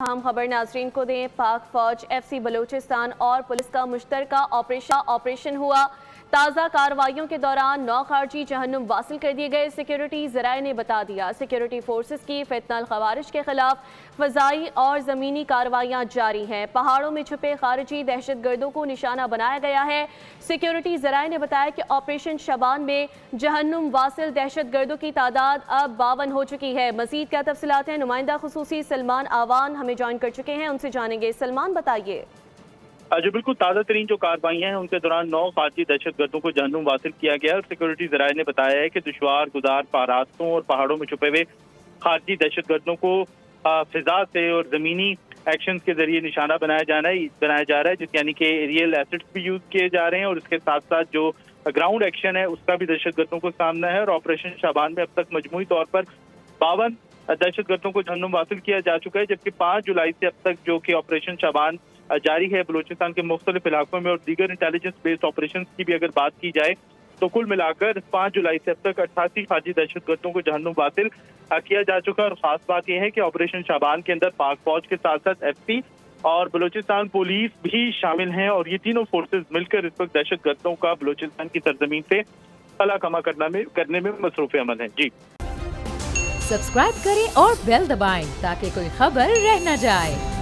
हम खबर नाजरीन को दें। पाक फौज FC बलूचिस्तान और पुलिस का मुश्तरका ऑपरेशन हुआ। ताज़ा कार्रवाइयों के दौरान 9 खारजी जहन्नुम वासिल कर दिए गए। सिक्योरिटी ज़राए ने बता दिया सिक्योरिटी फोर्सेस की फितनल खवारिज के खिलाफ फ़ज़ाई और ज़मीनी कार्रवाइयाँ जारी हैं। पहाड़ों में छुपे खारजी दहशत गर्दों को निशाना बनाया गया है। सिक्योरिटी ज़राए ने बताया कि ऑपरेशन शबान में जहन्नुम वासिल दहशत गर्दों की तादाद अब 52 हो चुकी है। मज़ीद क्या तफसीलात हैं, नुमाइंदा खुसूसी सलमान आवान हमें ज्वाइन कर चुके हैं, उनसे जानेंगे। सलमान बताइए। जो बिल्कुल ताज़ा तरीन जो कार्रवाइयाँ हैं उनके दौरान 9 खारजी दहशत गर्दों को जहन्नुम वासिल किया गया और सिक्योरिटी ज़राए ने बताया है कि दुश्वार गुजार रास्तों और पहाड़ों में छुपे हुए खारजी दहशत गर्दों को फिजा से और ज़मीनी एक्शन के जरिए निशाना बनाया जा रहा है जिस यानी कि एरियल एसिड्स भी यूज़ किए जा रहे हैं और इसके साथ साथ जो ग्राउंड एक्शन है उसका भी दहशत गर्दों को सामना है। और ऑपरेशन शाबान में अब तक मजमूई तौर पर 52 दहशत गर्दों को जहन्नुम वासिल किया जा चुका है, जबकि 5 जुलाई से अब तक जो कि ऑपरेशन शाबान जारी है बलूचिस्तान के मुख्तलिफ इलाकों में। और दीगर इंटेलिजेंस बेस्ड ऑपरेशन की भी अगर बात की जाए तो कुल मिलाकर 5 जुलाई से अब तक 88 खारजी दहशत गर्दों को जहन्नुम वासिल किया जा चुका है। और खास बात यह है कि ऑपरेशन शाबान के अंदर पाक फौज के साथ साथ FC और बलूचिस्तान पुलिस भी शामिल हैं और ये तीनों फोर्सेज मिलकर इस वक्त दहशत गर्दों का बलूचिस्तान की सरजमीन से फला कमा करने में मसरूफ अमल है। जी सब्सक्राइब करें और बेल दबाएं ताकि कोई खबर रह न जाए।